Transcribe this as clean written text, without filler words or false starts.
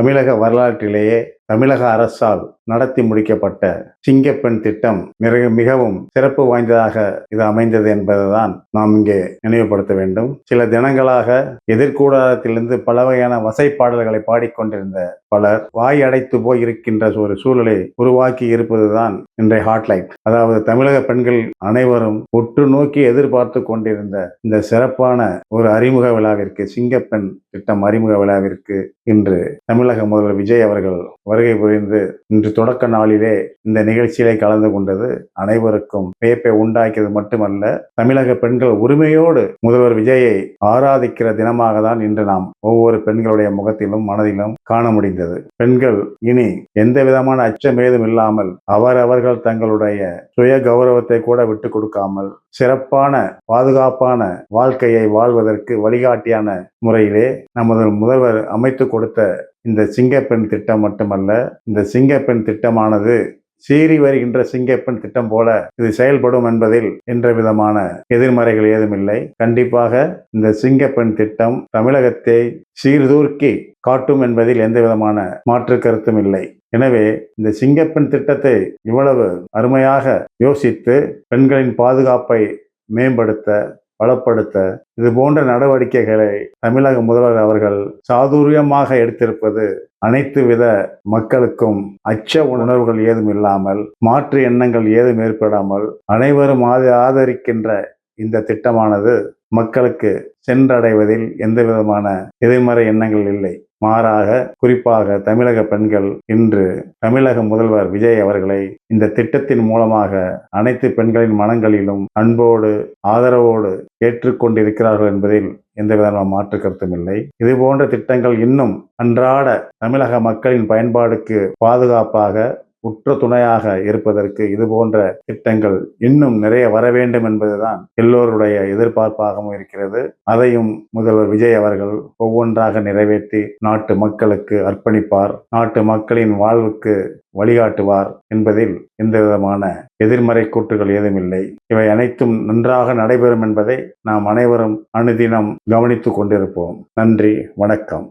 தமிழக வரலாற்றிலேயே தமிழக அரசால் நடத்தி முடிக்கப்பட்ட சிங்கப்பெண் திட்டம் மிகவும் சிறப்பு வாய்ந்ததாக இது அமைந்தது என்பதுதான் நாம் இங்கே நினைவுபடுத்த வேண்டும். சில தினங்களாக எதிர்கூடாரத்திலிருந்து பல வகையான வசைப்பாடல்களை பாடிக்கொண்டிருந்த பலர் வாய் அடைத்து போய் இருக்கின்ற ஒரு சூழலை உருவாக்கி இருப்பதுதான் இன்றைய ஹாட்லைன். அதாவது தமிழக பெண்கள் அனைவரும் உற்று நோக்கி எதிர்பார்த்து கொண்டிருந்த இந்த சிறப்பான ஒரு அறிமுக விழாவிற்கு, சிங்கப்பெண் திட்டம் அறிமுக விழாவிற்கு இன்று தமிழக முதல்வர் விஜய் அவர்கள் வருகை புரிந்து இன்று தொடக்க நாளிலே இந்த நிகழ்ச்சியிலே கலந்து கொண்டது அனைவருக்கும் வியப்பை உண்டாக்கியது மட்டுமல்ல, தமிழக பெண்கள் உரிமையோடு முதல்வர் விஜயை ஆராதிக்கிற தினமாக தான் இன்று நாம் ஒவ்வொரு பெண்களுடைய முகத்திலும் மனதிலும் காண முடிந்தது. பெண்கள் இனி எந்த விதமான அச்சம் ஏதும் இல்லாமல் அவரவர்கள் தங்களுடைய சுய கௌரவத்தை கூட விட்டு கொடுக்காமல் சிறப்பான பாதுகாப்பான வாழ்க்கையை வாழ்வதற்கு வழிகாட்டியான முறையிலே நமது முதல்வர் அமைத்து கொடுத்த இந்த சிங்கப்பெண் திட்டம் மட்டுமல்ல, இந்த சிங்கப்பெண் திட்டமானது சீறி வருகின்ற சிங்கப்பெண் திட்டம் போல இது செயல்படும் என்பதில் எந்த விதமான எதிர்மறைகள் ஏதுமில்லை. கண்டிப்பாக இந்த சிங்கப்பெண் திட்டம் தமிழகத்தை சீர்தூக்கி காட்டும் என்பதில் எந்த விதமான மாற்று கருத்தும் இல்லை. எனவே இந்த சிங்கப்பெண் திட்டத்தை இவ்வளவு அருமையாக யோசித்து பெண்களின் பாதுகாப்பை மேம்படுத்த, பலப்படுத்த இது போன்ற நடவடிக்கைகளை தமிழக முதல்வர் அவர்கள் சாதுரியமாக எடுத்திருப்பது அனைத்து வித மக்களுக்கும் அச்ச உணர்வுகள் ஏதும் இல்லாமல், மாற்று எண்ணங்கள் ஏதும் ஏற்படாமல் அனைவரும் ஆதரிக்கின்ற இந்த திட்டமானது மக்களுக்கு சென்றடைவதில் எந்த விதமான எதிர்மறை எண்ணங்கள் இல்லை. மாறாக, குறிப்பாக தமிழக பெண்கள் இன்று தமிழக முதல்வர் விஜய் அவர்களை இந்த திட்டத்தின் மூலமாக அனைத்து பெண்களின் மனங்களிலும் அன்போடு ஆதரவோடு ஏற்றுக்கொண்டிருக்கிறார்கள் என்பதில் எந்த விதமான மாற்று கருத்தும் இல்லை. இது போன்ற திட்டங்கள் இன்னும் அன்றாட தமிழக மக்களின் பயன்பாடுக்கு பாதுகாப்பாக உற்ற துணையாக இருப்பதற்கு இது போன்ற திட்டங்கள் இன்னும் நிறைய வர வேண்டும் என்பதுதான் எல்லோருடைய எதிர்பார்ப்பாகவும் இருக்கிறது. அதையும் முதல்வர் விஜய் அவர்கள் ஒவ்வொன்றாக நிறைவேற்றி நாட்டு மக்களுக்கு அர்ப்பணிப்பார், நாட்டு மக்களின் வாழ்வுக்கு வழிகாட்டுவார் என்பதில் எந்த விதமான எதிர்மறை கூற்றுகள் ஏதுமில்லை. இவை அனைத்தும் நன்றாக நடைபெறும் என்பதை நாம் அனைவரும் அனுதினம் கவனித்துக் கொண்டிருப்போம். நன்றி, வணக்கம்.